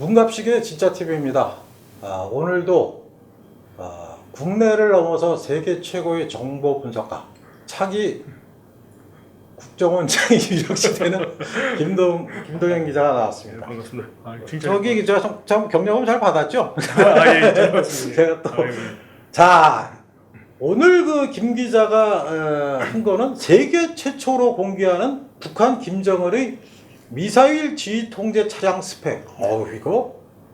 문갑식의 진짜 TV입니다. 오늘도 국내를 넘어서 세계 최고의 정보 분석가 차기 국정원장이 유력시되는 김동현 기자가 나왔습니다. 반갑습니다. 저기 기자 참 경력은 잘 받았죠? 예, 잘 받았습니다. 제가 또 자, 오늘 그 김 기자가 한 거는 세계 최초로 공개하는 북한 김정은의 미사일 지휘 통제 차량 스펙.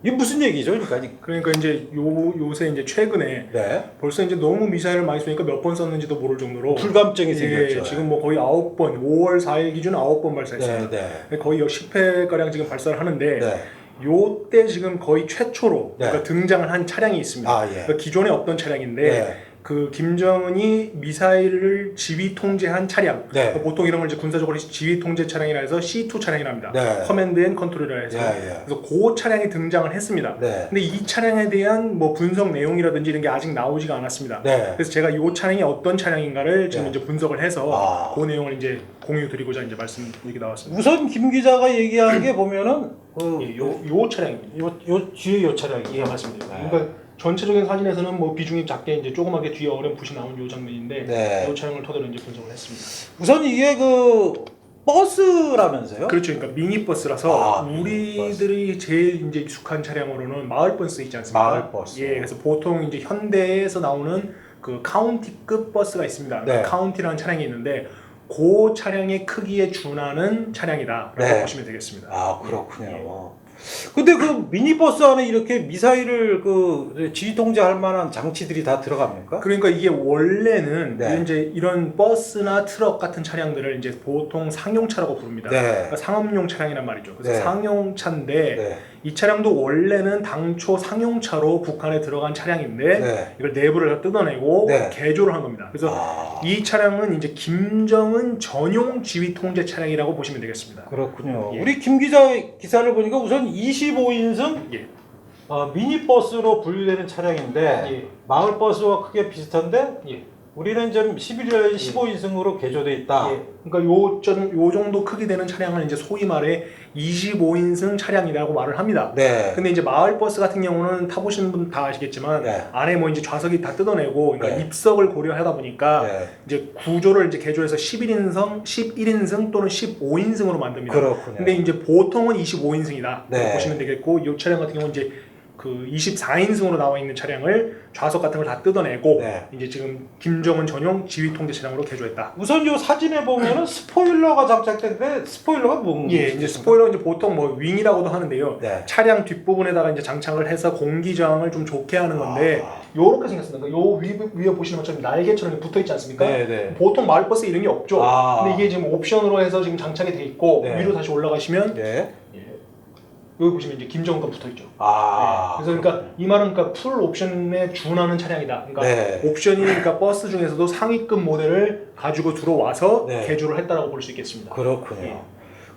이게 무슨 얘기죠, 그러니까 이제 요새 이제 최근에 네. 벌써 이제 너무 미사일을 많이 쏘니까 몇 번 썼는지도 모를 정도로 불감증이 생겼죠. 지금 뭐 거의 9번, 5월 4일 기준 9번 발사했습니다. 네. 거의 10회 가량 지금 발사를 하는데 네. 요때 지금 거의 최초로 네. 그러니까 등장을 한 차량이 있습니다. 예. 그러니까 기존에 없던 차량인데 네. 그 김정은이 미사일을 지휘 통제한 차량, 네. 보통 이런 걸 이제 군사적으로 지휘 통제 차량이라 해서 C2 차량이랍니다. 네. 커맨드 앤 컨트롤이라 해서 그래서 그 차량이 등장을 했습니다. 네. 근데 이 차량에 대한 뭐 분석 내용이라든지 이런 게 아직 나오지가 않았습니다. 네. 그래서 제가 이 차량이 어떤 차량인가를 지금 네. 이제 분석을 해서 그 내용을 이제 공유드리고자 이제 말씀 얘기 나왔습니다. 우선 김 기자가 얘기한 게 보면은 요 차량입니다. 요 뒤에 요 차량이요. 예, 맞습니다. 네. 그러니까 전체적인 사진에서는 뭐 비중이 작게 이제 조그맣게 뒤에 어렴풋이 나온 요 장면인데 네. 요 차량을 토대로 이제 분석을 했습니다. 우선 이게 그 버스라면서요? 그렇죠. 그러니까 미니버스라서 미니버스. 우리들이 제일 이제 익숙한 차량으로는 마을버스 있지 않습니까? 마을버스. 예, 그래서 보통 이제 현대에서 나오는 그 카운티급 버스가 있습니다. 네. 카운티라는 차량이 있는데 그 차량의 크기에 준하는 차량이다라고 네. 보시면 되겠습니다. 그렇군요. 근데 그 미니버스 안에 이렇게 미사일을 그 지휘 통제할 만한 장치들이 다 들어갑니까? 그러니까 이게 원래는 네. 이제 이런 버스나 트럭 같은 차량들을 이제 보통 상용차라고 부릅니다. 네. 그러니까 상업용 차량이란 말이죠. 그래서 네. 상용차인데 네. 이 차량도 원래는 당초 상용차로 북한에 들어간 차량인데 네. 이걸 내부를 뜯어내고 네. 개조를 한 겁니다. 그래서 이 차량은 이제 김정은 전용 지휘 통제 차량이라고 보시면 되겠습니다. 그렇군요. 예. 우리 김 기자 기사를 보니까 우선 25인승 예. 미니버스로 분류되는 차량인데 예. 마을버스와 크게 비슷한데 예. 우리는 좀 11년 15인승으로 개조돼 있다. 예. 그러니까 요 정도 크기 되는 차량을 이제 소위 말해 25인승 차량이라고 말을 합니다. 네. 근데 이제 마을버스 같은 경우는 타보시는 분 다 아시겠지만 네. 안에 뭐 이제 좌석이 다 뜯어내고 그러니까 네. 입석을 고려하다 보니까 네. 이제 구조를 이제 개조해서 11인승 또는 15인승으로 만듭니다. 그렇군요. 근데 이제 보통은 25인승이다 네. 보시면 되겠고 이 차량 같은 경우는 이제 그 24인승으로 나와 있는 차량을 좌석 같은 걸 다 뜯어내고 네. 이제 지금 김정은 전용 지휘 통제 차량으로 개조했다. 우선 이 사진에 보면은 스포일러가 장착된데 스포일러가 뭔지. 예, 이제 스포일러 이제 보통 뭐 윙이라고도 하는데요. 네. 차량 뒷부분에다가 이제 장착을 해서 공기 저항을 좀 좋게 하는 건데 요렇게 생겼습니다. 요 위에 보시는 것처럼 날개처럼 붙어 있지 않습니까? 네. 보통 마을버스 이런 게 없죠. 근데 이게 지금 옵션으로 해서 지금 장착이 돼 있고 네. 위로 다시 올라가시면 네. 여기 보시면 이제 김정은가 붙어 있죠. 그래서 그러니까 이 말은 그러니까 풀 옵션에 준하는 차량이다. 그러니까 네. 옵션이 그러니까 버스 중에서도 상위급 모델을 가지고 들어와서 네. 개조를 했다라고 볼 수 있겠습니다. 그렇군요. 예.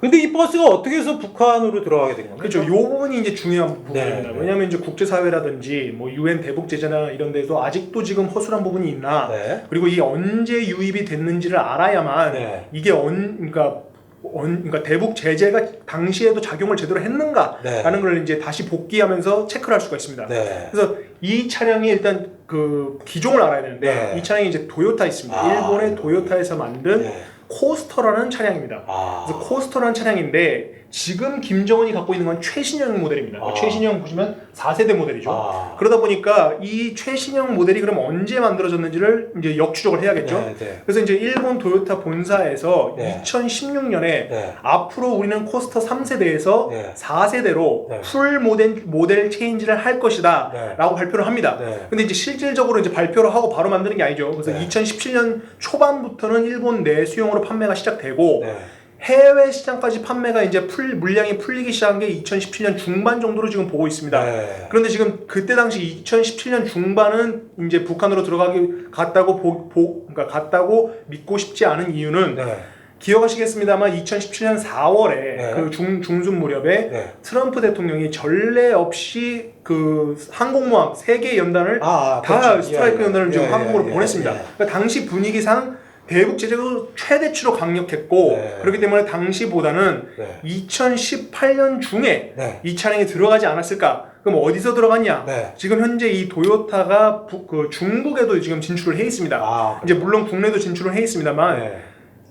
근데 이 버스가 어떻게 해서 북한으로 들어가게 된 겁니까? 그렇죠. 요 부분이 이제 중요한 부분입니다. 네. 왜냐하면 이제 국제사회라든지 뭐 UN 대북 제재나 이런 데도 아직도 지금 허술한 부분이 있나. 네. 그리고 이게 언제 유입이 됐는지를 알아야만 네. 이게 그러니까 대북 제재가 당시에도 작용을 제대로 했는가라는 걸 이제 다시 복귀하면서 체크를 할 수가 있습니다. 네. 그래서 이 차량이 일단 그 기종을 알아야 되는데 네. 이 차량이 이제 도요타 있습니다. 일본의 도요타에서 만든 네. 코스터라는 차량입니다. 그래서 코스터라는 차량인데 지금 김정은이 갖고 있는 건 최신형 모델입니다. 최신형 보시면 4세대 모델이죠. 그러다 보니까 이 최신형 모델이 그럼 언제 만들어졌는지를 이제 역추적을 해야겠죠. 네. 그래서 이제 일본 도요타 본사에서 네. 2016년에 네. 앞으로 우리는 코스터 3세대에서 네. 4세대로 네. 풀 모델 체인지를 할 것이다 네. 라고 발표를 합니다. 네. 근데 이제 실질적으로 이제 발표를 하고 바로 만드는 게 아니죠. 그래서 네. 2017년 초반부터는 일본 내 수용으로 판매가 시작되고 네. 해외 시장까지 판매가 이제 물량이 풀리기 시작한 게 2017년 중반 정도로 지금 보고 있습니다. 네. 그런데 지금 그때 당시 2017년 중반은 이제 북한으로 그러니까 갔다고 믿고 싶지 않은 이유는 네. 기억하시겠습니다만 2017년 4월에 네. 그 중순 무렵에 네. 트럼프 대통령이 전례 없이 그 항공모함 3개 연단을 다 그렇죠. 스트라이크 연단을 지금 한국으로 보냈습니다. 예. 그러니까 당시 분위기상 대북 제재도 최대치로 강력했고 네. 그렇기 때문에 당시보다는 네. 2018년 중에 네. 이 차량이 들어가지 않았을까? 그럼 어디서 들어갔냐? 네. 지금 현재 이 도요타가 그 중국에도 지금 진출을 해 있습니다. 아, 이제 물론 국내도 진출을 해 있습니다만 네.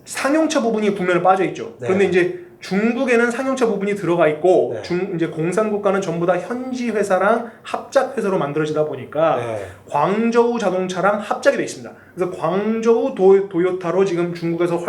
상용차 부분이 국내로 빠져 있죠. 네. 그런데 이제 중국에는 상용차 부분이 들어가 있고 네. 이제 공산국가는 전부 다 현지 회사랑 합작 회사로 만들어지다 보니까 네. 광저우 자동차랑 합작이 돼 있습니다. 그래서 광저우 도요타로 지금 중국에서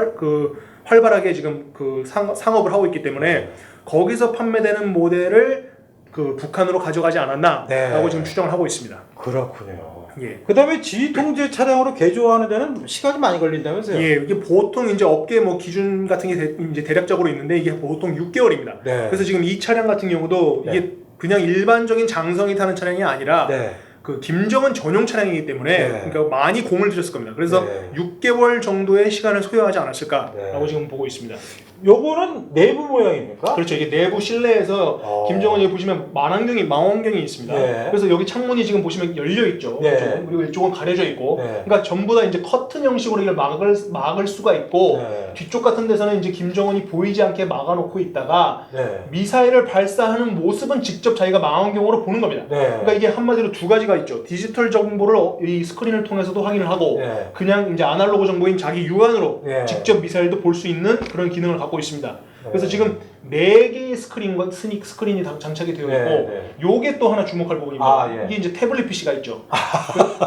활발하게 지금 그 상업을 하고 있기 때문에 거기서 판매되는 모델을 그 북한으로 가져가지 않았나라고 네. 지금 추정을 하고 있습니다. 그렇군요. 예. 그다음에 지휘통제 차량으로 개조하는 데는 시간이 많이 걸린다면서요? 예, 이게 보통 이제 업계 뭐 기준 같은 게 이제 대략적으로 있는데 이게 보통 6개월입니다. 네. 그래서 지금 이 차량 같은 경우도 네. 이게 그냥 일반적인 장성이 타는 차량이 아니라 네. 그 김정은 전용 차량이기 때문에 네. 그러니까 많이 공을 들였을 겁니다. 그래서 네. 6개월 정도의 시간을 소요하지 않았을까라고 네. 지금 보고 있습니다. 요거는 내부 모양입니까? 그렇죠. 이게 내부 실내에서 김정은이 보시면 망원경이 있습니다. 네. 그래서 여기 창문이 지금 보시면 열려 있죠. 네. 그렇죠? 그리고 이쪽은 가려져 있고, 네. 그러니까 전부 다 이제 커튼 형식으로 이걸 막을 수가 있고, 네. 뒤쪽 같은 데서는 이제 김정은이 보이지 않게 막아놓고 있다가 네. 미사일을 발사하는 모습은 직접 자기가 망원경으로 보는 겁니다. 네. 그러니까 이게 한마디로 두 가지가 있죠. 디지털 정보를 이 스크린을 통해서도 확인을 하고, 네. 그냥 이제 아날로그 정보인 자기 육안으로 네. 직접 미사일도 볼 수 있는 그런 기능을 갖고 있습니다. 그래서 네. 지금 4개의 스크린이 장착이 되어 있고, 네. 요게 또 하나 주목할 부분입니다. 아, 예. 이게 이제 태블릿 PC가 있죠.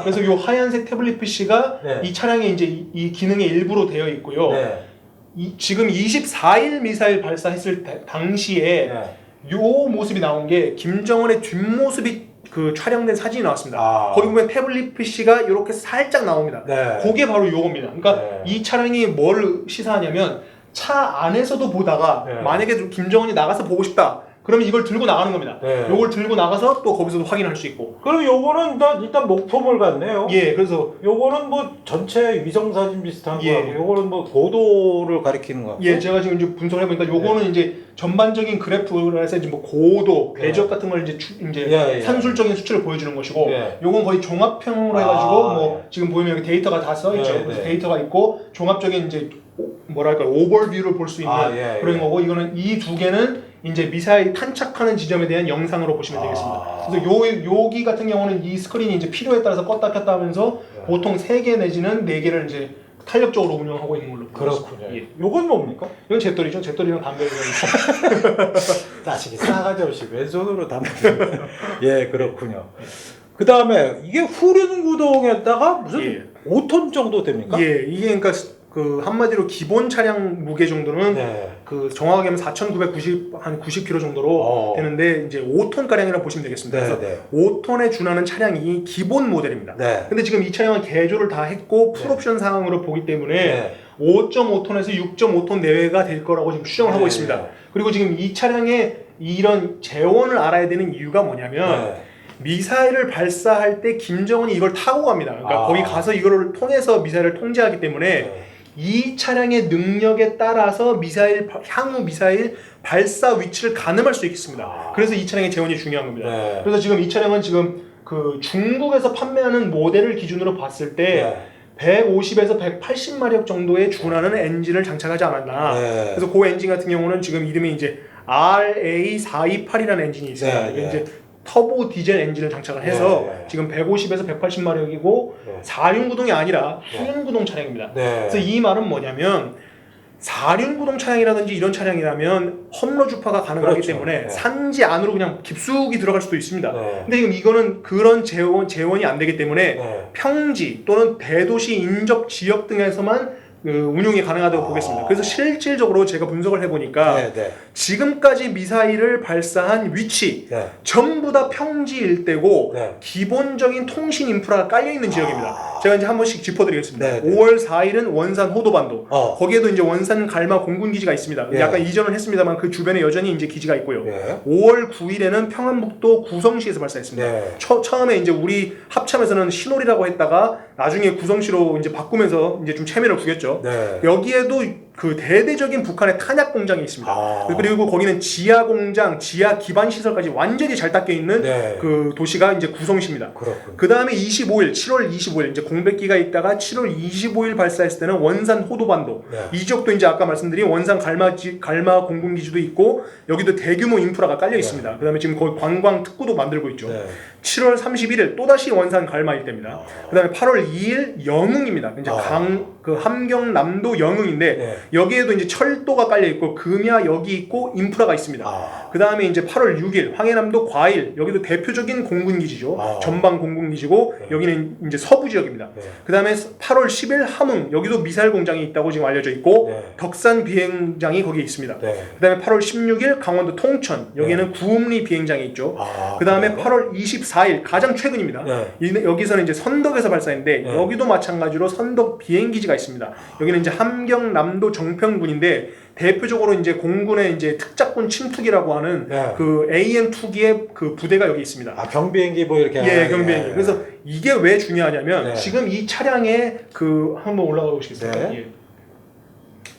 그래서 요 하얀색 태블릿 PC가 네. 이 차량에 이제 이 기능의 일부로 되어 있고요. 네. 지금 24일 미사일 발사했을 당시에 네. 요 모습이 나온 게 김정은의 뒷모습이 그 촬영된 사진이 나왔습니다. 아. 거기 보면 태블릿 PC가 이렇게 살짝 나옵니다. 네. 그게 바로 요겁니다. 그러니까 네. 이 차량이 뭘 시사하냐면 차 안에서도 보다가 네. 만약에 김정은이 나가서 보고 싶다. 그러면 이걸 들고 나가는 겁니다. 네. 요걸 들고 나가서 또 거기서도 확인할 수 있고. 그럼 요거는 일단 목표물 같네요. 예, 그래서 요거는 뭐 전체 위성 사진 비슷한 예. 거고, 요거는 뭐 고도를 가리키는 거. 예, 제가 지금 이제 분석을 해보니까 요거는 이제 전반적인 그래프에서 이제 뭐 고도, 궤적 같은 걸 이제 산술적인 수치를 보여주는 것이고, 요건 거의 종합형으로 해가지고 뭐 지금 보이면 여기 데이터가 다 써 있죠. 그래서 데이터가 있고 종합적인 이제 뭐랄까 오버뷰를 볼 수 있는 그런 거고, 이거는 이 두 개는 이제 미사일 탄착하는 지점에 대한 영상으로 보시면 되겠습니다. 그래서 여기 같은 경우는 이 스크린이 이제 필요에 따라서 껐다 켰다 하면서 보통 3개 내지는 4개를 이제 탄력적으로 운영하고 있는 걸로 그렇군요. 예. 요건 뭡니까? 이건 잿돌이죠. 잿돌이랑 담배를 자식이 싸가지 없이 왼손으로 담배. 예, 그렇군요. 그 다음에 이게 후륜 구동에다가 무슨 5톤 정도 됩니까? 예, 이게 그러니까 그 한마디로 기본 차량 무게 정도는 그 정확하게 하면 4,990 한 90kg 정도로 되는데 이제 5톤 가량이라고 보시면 되겠습니다. 그래서 5톤에 준하는 차량이 기본 모델입니다. 근데 지금 이 차량은 개조를 다 했고 풀옵션 상황으로 보기 때문에 5.5톤에서 6.5톤 내외가 될 거라고 지금 추정을 하고 있습니다. 그리고 지금 이 차량의 이런 재원을 알아야 되는 이유가 뭐냐면 미사일을 발사할 때 김정은이 이걸 타고 갑니다. 그러니까 거기 가서 이거를 통해서 미사일을 통제하기 때문에 이 차량의 능력에 따라서 향후 미사일 발사 위치를 가늠할 수 있겠습니다. 그래서 이 차량의 재원이 중요한 겁니다. 그래서 지금 이 차량은 지금 그 중국에서 판매하는 모델을 기준으로 봤을 때 150에서 180마력 정도에 준하는 엔진을 장착하지 않았나. 그래서 그 엔진 같은 경우는 지금 이름이 이제 RA428이라는 엔진이 있어요. 이게 이제 터보 디젤 엔진을 장착을 해서 지금 150에서 180마력이고 4륜 구동이 아니라 후륜 구동 차량입니다. 그래서 이 말은 뭐냐면 4륜 구동 차량이라든지 이런 차량이라면 험로 주파가 가능하기 때문에 산지 안으로 그냥 깊숙이 들어갈 수도 있습니다. 근데 지금 이거는 그런 재원이 안 되기 때문에 평지 또는 대도시 인접 지역 등에서만 운용이 가능하다고 보겠습니다. 그래서 실질적으로 제가 분석을 해보니까 지금까지 미사일을 발사한 위치 전부 다 평지 일대고 기본적인 통신 인프라가 깔려있는 지역입니다. 제가 이제 한 번씩 짚어드리겠습니다. 5월 4일은 원산 호도반도 거기에도 이제 원산 갈마 공군기지가 있습니다. 약간 이전을 했습니다만 그 주변에 여전히 이제 기지가 있고요. 5월 9일에는 평안북도 구성시에서 발사했습니다. 처음에 이제 우리 합참에서는 신홀이라고 했다가 나중에 구성시로 이제 바꾸면서 이제 좀 체면을 구겼죠. 여기에도 그 대대적인 북한의 탄약 공장이 있습니다. 그리고 거기는 지하 공장, 지하 기반 시설까지 완전히 잘 닦여 있는 네. 그 도시가 이제 구성시입니다. 그렇군요. 그 다음에 7월 25일 이제 공백기가 있다가 7월 25일 발사했을 때는 원산 호도반도 네. 이 지역도 이제 아까 말씀드린 원산 갈마 공군기지도 있고 여기도 대규모 인프라가 깔려 있습니다. 그 다음에 지금 거기 관광 특구도 만들고 있죠. 네. 7월 31일 또다시 원산 갈마 일대입니다. 그 다음에 8월 2일 영흥입니다. 이제 그 함경남도 영흥인데 네. 여기에도 이제 철도가 깔려 있고 금야 여기 있고 인프라가 있습니다. 그 다음에 이제 8월 6일 황해남도 과일 여기도 대표적인 공군기지죠. 전방 공군기지고 네. 여기는 이제 서부 지역입니다. 네. 그 다음에 8월 10일 함흥 여기도 미사일 공장이 있다고 지금 알려져 있고 네. 덕산 비행장이 거기에 있습니다. 네. 그 다음에 8월 16일 강원도 통천 여기는 구음리 비행장이 있죠. 그 다음에 8월 24일 가장 최근입니다. 네. 여기서는 이제 선덕에서 발사했는데 네. 여기도 마찬가지로 선덕 비행기지가 있습니다. 여기는 이제 함경남도 정평군인데 대표적으로 이제 공군의 이제 특작군 침투기라고 하는 네. 그 AM2기의 그 부대가 여기 있습니다. 경비행기 뭐 이렇게 예, 경비행기. 그래서 이게 왜 중요하냐면 네. 지금 이 차량에 그 한번 올라가 보시겠어요? 네. 예.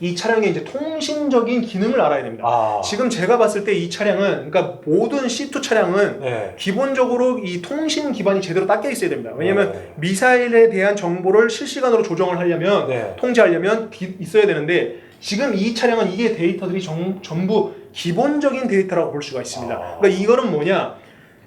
이 차량의 이제 통신적인 기능을 알아야 됩니다. 지금 제가 봤을 때 이 차량은 그러니까 모든 C2 차량은 네. 기본적으로 이 통신 기반이 제대로 닦여 있어야 됩니다. 왜냐하면 미사일에 대한 정보를 실시간으로 조정을 하려면 네. 통제하려면 있어야 되는데 지금 이 차량은 이게 데이터들이 전부 기본적인 데이터라고 볼 수가 있습니다. 그러니까 이거는 뭐냐?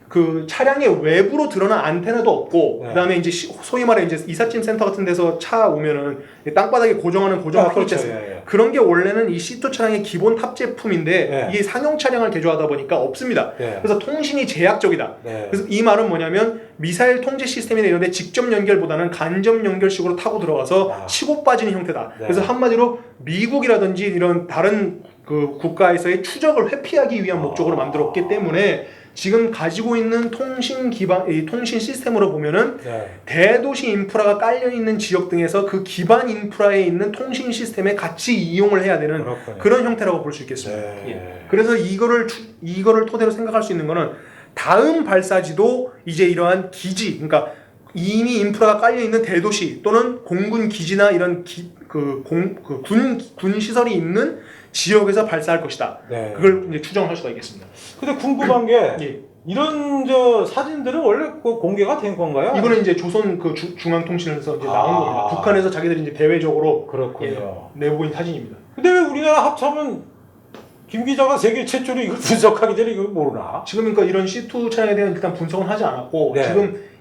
그 차량의 외부로 드러난 안테나도 없고 네. 그다음에 이제 소위 말해 이제 이삿짐 센터 같은 데서 차 오면은 땅바닥에 고정하는 고정화기 있지 않습니까? 그런 게 원래는 이 C2 차량의 기본 탑 제품인데 이게 상용 차량을 개조하다 보니까 없습니다. 그래서 통신이 제약적이다. 그래서 이 말은 뭐냐면 미사일 통제 시스템이나 이런 데 직접 연결보다는 간접 연결식으로 타고 들어가서 치고 빠지는 형태다. 그래서 한마디로 미국이라든지 이런 다른 그 국가에서의 추적을 회피하기 위한 목적으로 만들었기 때문에 지금 가지고 있는 통신 기반, 이 통신 시스템으로 보면은 대도시 인프라가 깔려 있는 지역 등에서 그 기반 인프라에 있는 통신 시스템에 같이 이용을 해야 되는 그런 형태라고 볼 수 있겠습니다. 그래서 이거를 토대로 생각할 수 있는 거는 다음 발사지도 이제 이러한 기지, 그러니까 이미 인프라가 깔려 있는 대도시 또는 공군 기지나 이런 군 시설이 있는 지역에서 발사할 것이다. 그걸 이제 추정할 수가 있겠습니다. 근데 궁금한 게 이런 저 사진들은 원래 공개가 된 건가요? 이거는 이제 조선 그 중앙통신에서 이제 나온 겁니다. 북한에서 자기들이 이제 대외적으로 내보인 사진입니다. 근데 왜 우리나라 합참은 김 기자가 세계 최초로 이걸 분석하기 전에 이걸 모르나? 지금 그러니까 이런 C2 차량에 대한 일단 분석은 하지 않았고 지금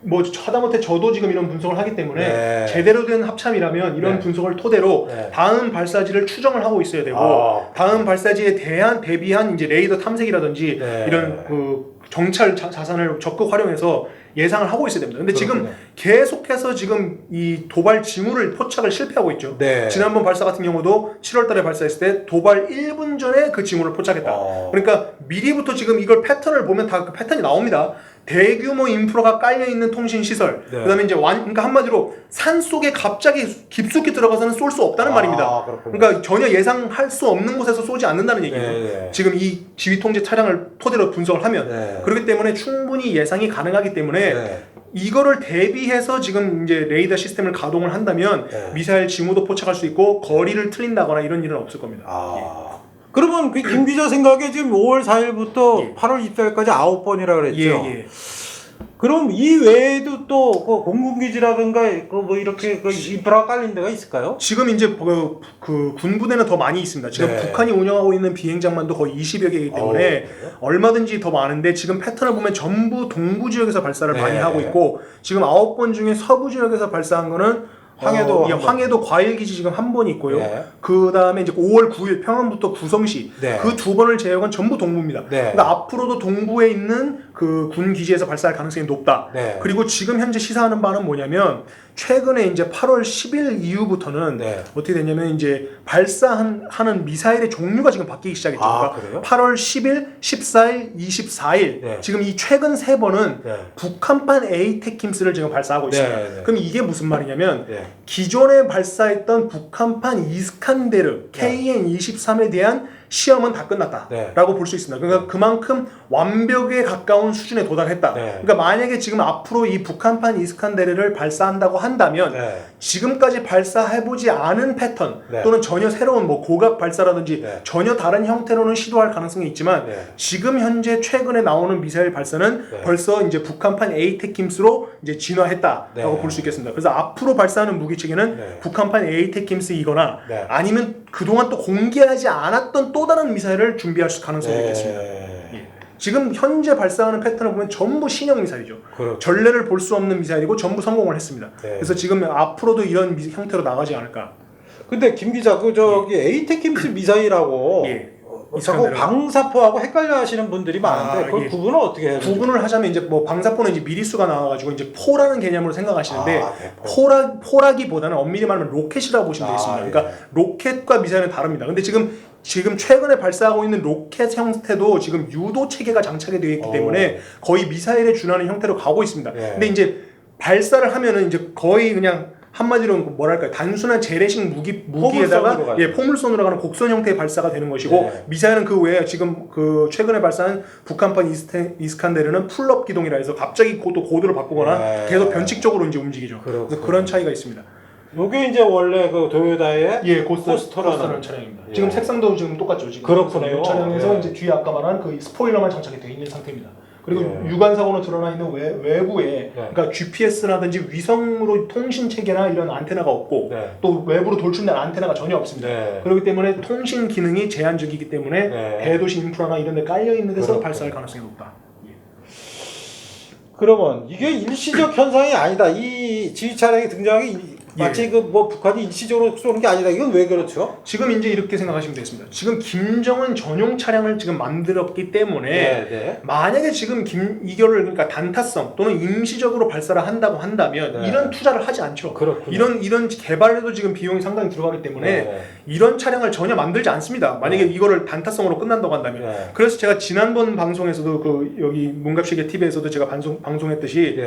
뭐 하다못해 저도 지금 이런 분석을 하기 때문에 제대로 된 합참이라면 이런 분석을 토대로 다음 발사지를 추정을 하고 있어야 되고 다음 발사지에 대한 대비한 이제 레이더 탐색이라든지 이런 그 정찰 자산을 적극 활용해서 예상을 하고 있어야 됩니다. 근데 지금 계속해서 지금 이 도발 징후를 포착을 실패하고 있죠. 지난번 발사 같은 경우도 7월 달에 발사했을 때 도발 1분 전에 그 징후를 포착했다. 그러니까 미리부터 지금 이걸 패턴을 보면 다 그 패턴이 나옵니다. 대규모 인프라가 깔려있는 통신시설 그다음에 이제 그러니까 한마디로 산 속에 갑자기 깊숙이 들어가서는 쏠 수 없다는 말입니다. 그러니까 전혀 예상할 수 없는 곳에서 쏘지 않는다는 얘기예요. 지금 이 지휘통제 차량을 토대로 분석을 하면 그렇기 때문에 충분히 예상이 가능하기 때문에 이거를 대비해서 지금 이제 레이더 시스템을 가동을 한다면 미사일 징후도 포착할 수 있고 거리를 틀린다거나 이런 일은 없을 겁니다. 그러면 그 김 기자 생각에 지금 5월 4일부터 8월 24일까지 9번이라고 그랬죠? 그럼 이 외에도 또 그 공군기지라든가 그 뭐 이렇게 그 인프라가 깔린 데가 있을까요? 지금 이제 그 군부대는 더 많이 있습니다. 지금 북한이 운영하고 있는 비행장만도 거의 20여 개이기 때문에 얼마든지 더 많은데 지금 패턴을 보면 전부 동부 지역에서 발사를 많이 하고 있고 지금 9번 중에 서부 지역에서 발사한 거는 황해도 과일기지 지금 한 번 있고요. 그 다음에 이제 5월 9일 평안부터 구성시 그 두 번을 제외한 전부 동부입니다. 그러니까 앞으로도 동부에 있는 그 군 기지에서 발사할 가능성이 높다. 그리고 지금 현재 시사하는 바는 뭐냐면 최근에 이제 8월 10일 이후부터는 어떻게 됐냐면 이제 발사하는 미사일의 종류가 지금 바뀌기 시작했죠. 그러니까 8월 10일, 14일, 24일 지금 이 최근 세 번은 북한판 에이테킴스를 지금 발사하고 있습니다. 그럼 이게 무슨 말이냐면 기존에 발사했던 북한판 이스칸데르 KN-23에 대한 시험은 다 끝났다라고 볼 수 있습니다. 그러니까 그만큼 완벽에 가까운 수준에 도달했다. 그러니까 만약에 지금 앞으로 이 북한판 이스칸데르를 발사한다고 한다면 지금까지 발사해보지 않은 패턴 또는 전혀 새로운 뭐 고각 발사라든지 전혀 다른 형태로는 시도할 가능성이 있지만 지금 현재 최근에 나오는 미사일 발사는 벌써 이제 북한판 에이테킴스로 이제 진화했다라고 볼 수 있겠습니다. 그래서 앞으로 발사하는 무기 체계는 북한판 에이테킴스이거나 아니면 그동안 또 공개하지 않았던 또 다른 미사일을 준비할 가능성이 있겠습니다. 지금 현재 발사하는 패턴을 보면 전부 신형 미사일이죠. 그렇죠. 전례를 볼 수 없는 미사일이고 전부 성공을 했습니다. 그래서 지금 앞으로도 이런 형태로 나가지 않을까. 근데 김 기자, 그 저기 에이테킴스 미사일하고 자꾸 방사포하고 헷갈려 하시는 분들이 많은데 그 구분은 어떻게 해요? 구분을 하자면 이제 뭐 방사포는 이제 미리수가 나와가지고 이제 포라는 개념으로 생각하시는데 포라기보다는 엄밀히 말하면 로켓이라고 보시면 되겠습니다. 그러니까 로켓과 미사일은 다릅니다. 근데 지금 최근에 발사하고 있는 로켓 형태도 지금 유도 체계가 장착이 되어 있기 때문에 거의 미사일에 준하는 형태로 가고 있습니다. 근데 이제 발사를 하면은 이제 거의 그냥 한마디로 뭐랄까요, 단순한 재래식 무기에다가 포물선으로 가는 곡선 형태의 발사가 되는 것이고 미사일은 그 외에 지금 그 최근에 발사한 북한판 이스칸데르는 풀업 기동이라 해서 갑자기 고도를 바꾸거나 계속 변칙적으로 이제 움직이죠. 그래서 그런 차이가 있습니다. 요게 이제 원래 그 도요다의 코스터라는 차량입니다. 지금 색상도 지금 똑같죠. 지금 그렇군요. 이 차량에서 이제 뒤에 아까 말한 그 스포일러만 장착이 되어 있는 상태입니다. 그리고 유관 사고로 드러나 있는 외부에 그러니까 GPS라든지 위성으로 통신 체계나 이런 안테나가 없고 또 외부로 돌출된 안테나가 전혀 없습니다. 그렇기 때문에 통신 기능이 제한적이기 때문에 대도시 인프라나 이런 데 깔려 있는 데서 발사할 가능성이 높다. 그러면 이게 일시적 현상이 아니다. 이 지휘 차량이 등장하기 마치 그 뭐 북한이 일시적으로 쏘는 게 아니다. 이건 왜 그렇죠? 지금 이제 이렇게 생각하시면 되겠습니다. 지금 김정은 전용 차량을 지금 만들었기 때문에 만약에 지금 이거를 그러니까 단타성 또는 임시적으로 발사를 한다고 한다면 이런 투자를 하지 않죠. 이런 개발에도 지금 비용이 상당히 들어가기 때문에 이런 차량을 전혀 만들지 않습니다. 만약에 이거를 단타성으로 끝난다고 한다면. 그래서 제가 지난번 방송에서도 그 여기 문갑시계 TV에서도 제가 방송했듯이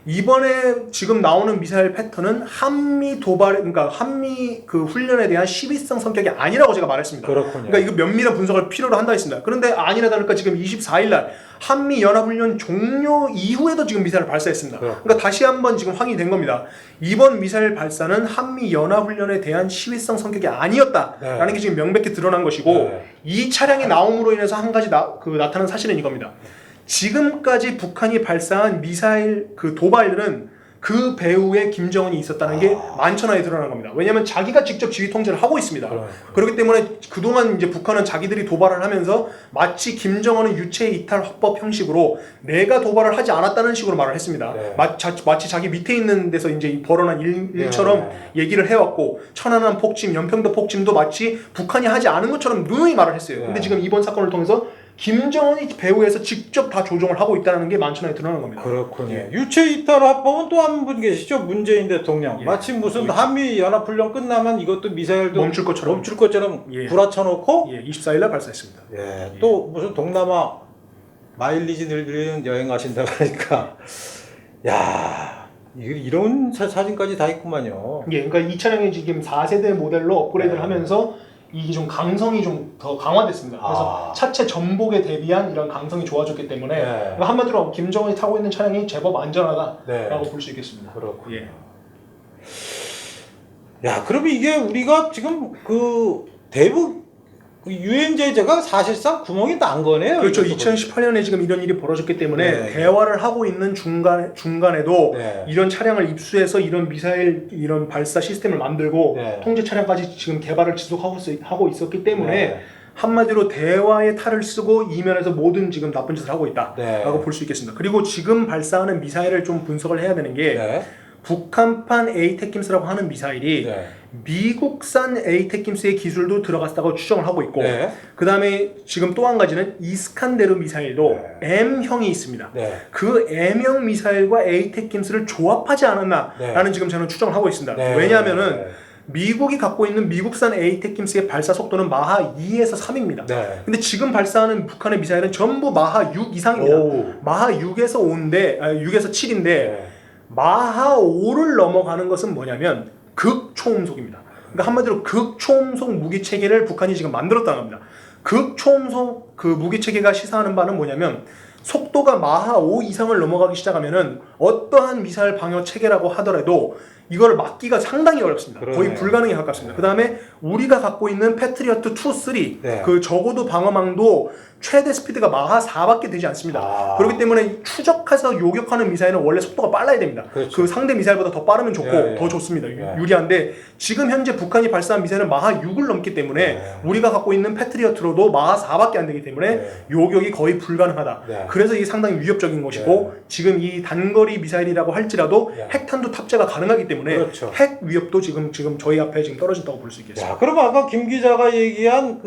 이번에 지금 나오는 미사일 패턴은 한미 도발, 그러니까 한미 그 훈련에 대한 시비성 성격이 아니라고 제가 말했습니다. 그러니까 이거 면밀한 분석을 필요로 한다 했습니다. 그런데 아니나 다를까 지금 24일날 한미 연합훈련 종료 이후에도 지금 미사일을 발사했습니다. 그러니까 다시 한번 지금 확인이 된 겁니다. 이번 미사일 발사는 한미 연합훈련에 대한 시비성 성격이 아니었다라는 게 지금 명백히 드러난 것이고 이 차량이 나옴으로 인해서 한 가지 나타난 사실은 이겁니다. 지금까지 북한이 발사한 미사일 그 도발들은 그 배후에 김정은이 있었다는 게 만천하에 드러난 겁니다. 왜냐하면 자기가 직접 지휘 통제를 하고 있습니다. 그렇기 때문에 그동안 이제 북한은 자기들이 도발을 하면서 마치 김정은은 유체 이탈 화법 형식으로 내가 도발을 하지 않았다는 식으로 말을 했습니다. 마치 자기 밑에 있는 데서 이제 벌어난 일처럼 얘기를 해왔고 천안함 폭침, 연평도 폭침도 마치 북한이 하지 않은 것처럼 누누이 말을 했어요. 근데 지금 이번 사건을 통해서 김정은이 배후에서 직접 다 조종을 하고 있다는 게 만천하에 드러나는 겁니다. 그렇군요. 유체 이탈 합법은 또 한 분 계시죠? 문재인 대통령. 마치 무슨 한미 연합훈련 끝나면 이것도 미사일도 멈출 것처럼 구라쳐놓고 24일날 발사했습니다. 또 무슨 동남아 마일리지 늘리는 여행 가신다고 하니까 이런 사진까지 다 있구만요. 그러니까 이 차량이 지금 4세대 모델로 업그레이드를 하면서 이게 좀 강성이 좀 더 강화됐습니다. 그래서 차체 전복에 대비한 이런 강성이 좋아졌기 때문에 한마디로 김정은이 타고 있는 차량이 제법 안전하다라고 볼 수 있겠습니다. 그렇군요. 그러면 이게 우리가 지금 그 대북 유엔 제재가 사실상 구멍이 난 거네요. 그렇죠. 2018년에 지금 이런 일이 벌어졌기 때문에 대화를 하고 있는 중간에도 이런 차량을 입수해서 이런 미사일 이런 발사 시스템을 만들고 통제 차량까지 지금 개발을 지속하고 있었기 때문에 한마디로 대화의 탈을 쓰고 이면에서 모든 지금 나쁜 짓을 하고 있다라고 볼 수 있겠습니다. 그리고 지금 발사하는 미사일을 좀 분석을 해야 되는 게 북한판 에이테킴스라고 하는 미사일이 미국산 에이테킴스의 기술도 들어갔다고 추정을 하고 있고 그 다음에 지금 또 한 가지는 이스칸데르 미사일도 M형이 있습니다. 그 M형 미사일과 에이테킴스를 조합하지 않았나라는 지금 저는 추정을 하고 있습니다. 왜냐하면은 미국이 갖고 있는 미국산 에이테킴스의 발사 속도는 마하 2에서 3입니다. 근데 지금 발사하는 북한의 미사일은 전부 마하 6 이상입니다. 마하 6에서 7인데 마하 5를 넘어가는 것은 뭐냐면 극초음속입니다. 그러니까 한마디로 극초음속 무기 체계를 북한이 지금 만들었다는 겁니다. 극초음속 그 무기 체계가 시사하는 바는 뭐냐면 속도가 마하 5 이상을 넘어가기 시작하면은 어떠한 미사일 방어 체계라고 하더라도 이걸 막기가 상당히 어렵습니다. 그러네요. 거의 불가능에 가깝습니다. 그 다음에 우리가 갖고 있는 패트리어트 2, 3 네. 그 적어도 방어망도 최대 스피드가 마하 4밖에 되지 않습니다. 그렇기 때문에 추적해서 요격하는 미사일은 원래 속도가 빨라야 됩니다. 그렇죠. 그 상대 미사일보다 더 빠르면 좋고 예, 예. 더 좋습니다. 예. 유리한데 지금 현재 북한이 발사한 미사일은 마하 6을 넘기 때문에 예. 우리가 갖고 있는 패트리어트로도 마하 4밖에 안 되기 때문에 예. 요격이 거의 불가능하다. 예. 그래서 이게 상당히 위협적인 것이고 지금 이 단거리 미사일이라고 할지라도 예. 핵탄두 탑재가 가능하기 때문에 그렇죠. 핵 위협도 지금 저희 앞에 지금 떨어진다고 볼 수 있겠습니다. 야, 그럼 아까 김 기자가 얘기한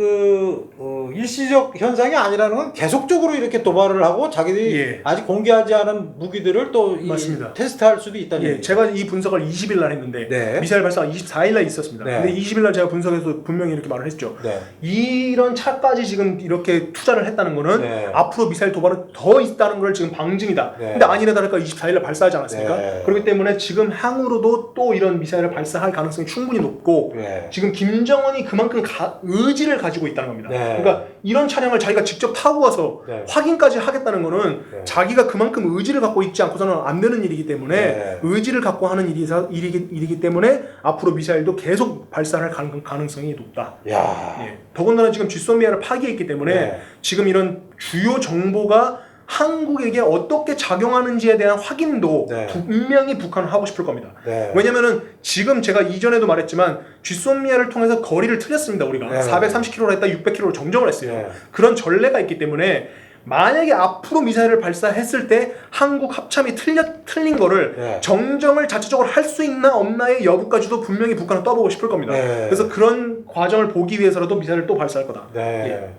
일시적 현상이 아니라는 건 계속적으로 이렇게 도발을 하고 자기들이 예. 아직 공개하지 않은 무기들을 또 맞습니다. 테스트할 수도 있다는 예, 얘기죠. 제가 이 분석을 20일 날 했는데 네. 미사일 발사가 24일 날 있었습니다. 네. 근데 20일 날 제가 분석해서 분명히 이렇게 말을 했죠. 네. 이런 차까지 지금 이렇게 투자를 했다는 거는 네. 앞으로 미사일 도발은 더 있다는 걸 지금 방증이다. 네. 근데 아니나 다를까 24일 날 발사하지 않았습니까? 네. 그렇기 때문에 지금 향후로도 또 이런 미사일을 발사할 가능성이 충분히 높고 네. 지금 김정은이 그만큼 의지를 가지고 있다는 겁니다. 네. 그러니까 이런 차량을 자기가 직접 타고 와서 네. 확인까지 하겠다는 거는 네. 자기가 그만큼 의지를 갖고 있지 않고서는 안 되는 일이기 때문에 네. 의지를 갖고 하는 일이기 때문에 앞으로 미사일도 계속 발사할 가능성이 높다. 야. 예. 더군다나 지금 쥐소미아를 파기했기 때문에 네. 지금 이런 주요 정보가 한국에게 어떻게 작용하는지에 대한 확인도 네. 분명히 북한은 하고 싶을 겁니다. 네. 왜냐면은 지금 제가 이전에도 말했지만 쥐소미아를 통해서 거리를 틀렸습니다. 우리가 네. 430km로 했다 600km로 정정을 했어요. 네. 그런 전례가 있기 때문에 만약에 앞으로 미사일을 발사했을 때 한국 합참이 틀린 거를 네. 정정을 자체적으로 할 수 있나 없나의 여부까지도 분명히 북한은 떠보고 싶을 겁니다. 네. 그래서 그런 과정을 보기 위해서라도 미사일을 또 발사할 거다. 네.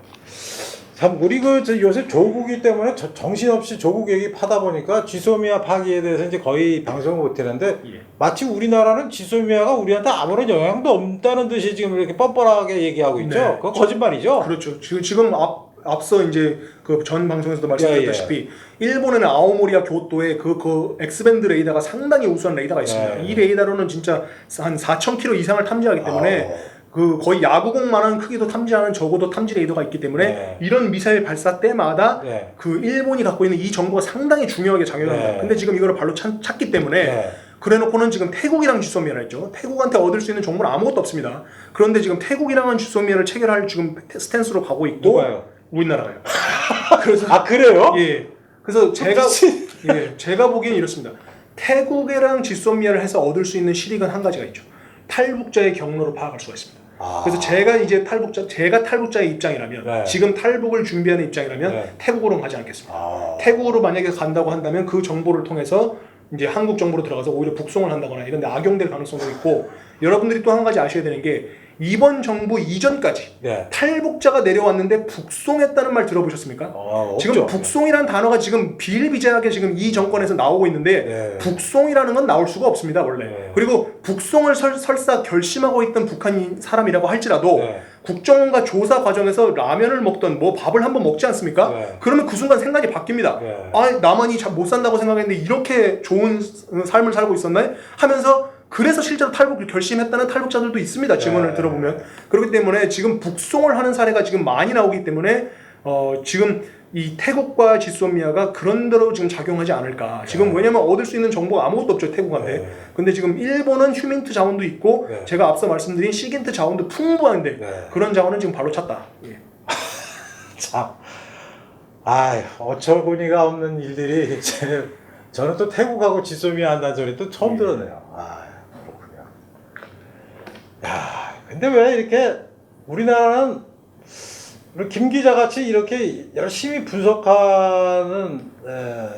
참 우리 요새 조국이 때문에 정신없이 조국 얘기 파다 보니까 지소미아 파기에 대해서 이제 거의 방송을 못 하는데 예. 마치 우리나라는 지소미아가 우리한테 아무런 영향도 없다는 듯이 지금 이렇게 뻔뻔하게 얘기하고 있죠. 네. 그거 거짓말이죠. 그렇죠. 지금 앞서 이제 그 전 방송에서도 말씀드렸다시피 예. 일본에는 아오모리와 교토에 그 X밴드 레이더가 상당히 우수한 레이더가 있습니다. 예. 이 레이더로는 진짜 한 4,000km 이상을 탐지하기 때문에 그 거의 야구공만한 크기도 탐지하는 적어도 탐지 레이더가 있기 때문에 네. 이런 미사일 발사 때마다 네. 그 일본이 갖고 있는 이 정보가 상당히 중요하게 작용합니다. 네. 근데 지금 이거를 발로 찾기 때문에 네. 그래놓고는 지금 태국이랑 쥐소미아를 했죠. 태국한테 얻을 수 있는 정보는 아무것도 없습니다. 그런데 지금 태국이랑은 쥐소미아를 체결할 지금 스탠스로 가고 있고 누가요? 우리나라가요. 그래서 아 그래요? 예. 그래서 제가 보기엔 이렇습니다. 태국이랑 쥐소미아를 해서 얻을 수 있는 실익은 한 가지가 있죠. 탈북자의 경로로 파악할 수가 있습니다. 그래서 제가 이제 탈북자의 입장이라면 네. 지금 탈북을 준비하는 입장이라면 네. 태국으로는 가지 않겠습니다. 태국으로 만약에 간다고 한다면 그 정보를 통해서 이제 한국 정부로 들어가서 오히려 북송을 한다거나 이런 데 악용될 가능성도 있고 여러분들이 또 한 가지 아셔야 되는 게 이번 정부 이전까지 네. 탈북자가 내려왔는데 북송했다는 말 들어보셨습니까? 지금 북송이라는 단어가 지금 비일비재하게 지금 이 정권에서 나오고 있는데 네. 북송이라는 건 나올 수가 없습니다 원래. 네. 그리고 북송을 설사 결심하고 있던 북한 사람이라고 할지라도 네. 국정원과 조사 과정에서 라면을 먹던 뭐 밥을 한번 먹지 않습니까? 네. 그러면 그 순간 생각이 바뀝니다. 네. 아 나만이 잘 못 산다고 생각했는데 이렇게 좋은 삶을 살고 있었나 하면서 그래서 실제로 탈북을 결심했다는 탈북자들도 있습니다. 증언을 들어보면. 그렇기 때문에 지금 북송을 하는 사례가 지금 많이 나오기 때문에 지금 이 태국과 지소미아가 그런 대로 지금 작용하지 않을까. 지금 왜냐면 얻을 수 있는 정보가 아무것도 없죠. 태국한테. 근데 지금 일본은 휴민트 자원도 있고 제가 앞서 말씀드린 시긴트 자원도 풍부한데 그런 자원은 지금 발로 찼다. 예. 참. 어처구니가 없는 일들이 저는 또 태국하고 지소미아 한다는 소리 또 처음 들었네요. 그렇군요. 야, 근데 왜 이렇게 우리나라는 김 기자 같이 이렇게 열심히 분석하는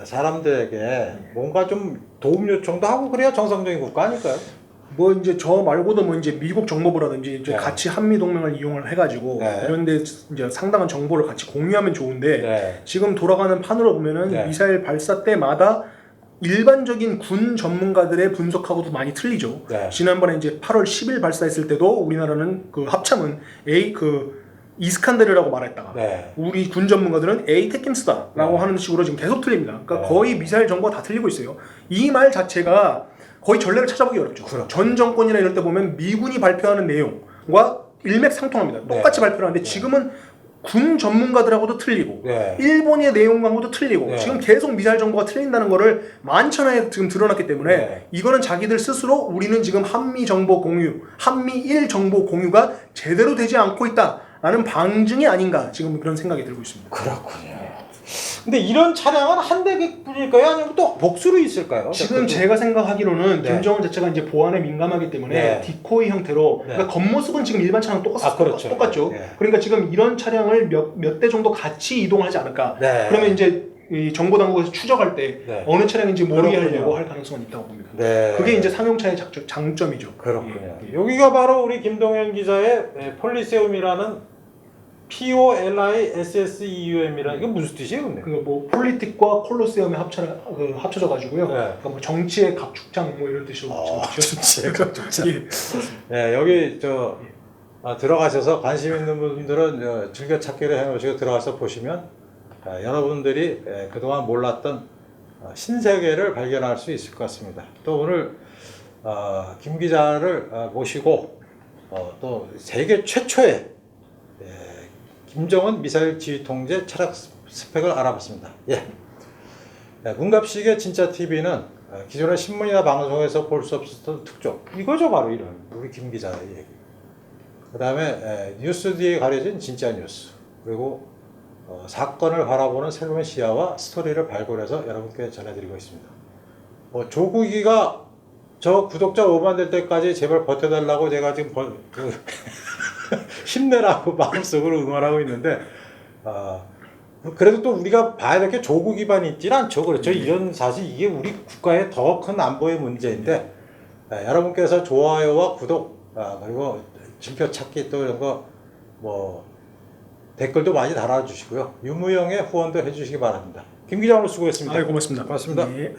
사람들에게 뭔가 좀 도움 요청도 하고 그래야 정상적인 국가 아닐까요? 뭐 이제 저 말고도 뭐 이제 미국 정보부라든지 이제 네. 같이 한미 동맹을 이용을 해가지고 네. 이런데 이제 상당한 정보를 같이 공유하면 좋은데 네. 지금 돌아가는 판으로 보면은 네. 미사일 발사 때마다 일반적인 군 전문가들의 분석하고도 많이 틀리죠. 네. 지난번에 이제 8월 10일 발사했을 때도 우리나라는 그 합참은 이스칸데르라고 말했다가 네. 우리 군 전문가들은 테킴스다라고 하는 식으로 지금 계속 틀립니다. 그러니까 거의 미사일 정보가 다 틀리고 있어요. 이 말 자체가 거의 전례를 찾아보기 어렵죠. 전 정권이나 이럴 때 보면 미군이 발표하는 내용과 일맥상통합니다. 똑같이 발표를 하는데 지금은 군 전문가들하고도 틀리고 네. 일본의 내용 광고도 틀리고 네. 지금 계속 미사일 정보가 틀린다는 거를 만천하에 지금 드러났기 때문에 네. 이거는 자기들 스스로 우리는 지금 한미 정보 공유, 한미일 정보 공유가 제대로 되지 않고 있다라는 방증이 아닌가 지금 그런 생각이 들고 있습니다. 그렇군요. 근데 이런 차량은 한 대뿐일까요? 아니면 또 복수로 있을까요? 지금 제가 생각하기로는 네. 김정은 자체가 이제 보안에 민감하기 때문에 네. 디코이 형태로 네. 그러니까 겉모습은 지금 일반 차량 그렇죠. 똑같죠. 네. 그러니까 지금 이런 차량을 몇 대 정도 같이 이동하지 않을까. 네. 그러면 이제 이 정보 당국에서 추적할 때 네. 어느 차량인지 모르게 그렇군요. 하려고 할 가능성은 있다고 봅니다. 네. 그게 이제 상용차의 장점이죠. 그렇군요. 예. 여기가 바로 우리 김동현 기자의 폴리세움이라는 POLISSEUM이라는 이게 무슨 뜻이에요, 근데? 그 뭐 폴리틱과 콜로세움에 합쳐져 가지고요. 네. 그러니까 뭐 정치의 각축장 뭐 이런 뜻으로 정치의 각축장. 예. 네, 여기 들어가셔서 관심 있는 분들은 즐겨 찾기를 해놓으시고 들어가서 보시면 여러분들이 그동안 몰랐던 신세계를 발견할 수 있을 것 같습니다. 또 오늘 김 기자를 모시고 또 세계 최초의 김정은 미사일 지휘 통제 차량 스펙을 알아봤습니다. 예. 문갑식의 진짜 TV는 기존의 신문이나 방송에서 볼 수 없었던 특종. 이거죠, 바로 이런 우리 김 기자의 얘기. 그 다음에 뉴스 뒤에 가려진 진짜 뉴스. 그리고 사건을 바라보는 새로운 시야와 스토리를 발굴해서 여러분께 전해드리고 있습니다. 조국이가 저 구독자 5만 될 때까지 제발 버텨달라고 제가 지금 힘내라고 마음속으로 응원하고 있는데 그래도 또 우리가 봐야 될 게 조국 기반이 있질 않죠. 그렇죠. 이런 사실 이게 우리 국가의 더 큰 안보의 문제인데 여러분께서 좋아요와 구독 그리고 즐겨찾기 또 이런 거 댓글도 많이 달아주시고요. 유무형의 후원도 해주시기 바랍니다. 김 기자 오늘 수고했습니다. 고맙습니다. 고맙습니다. 네.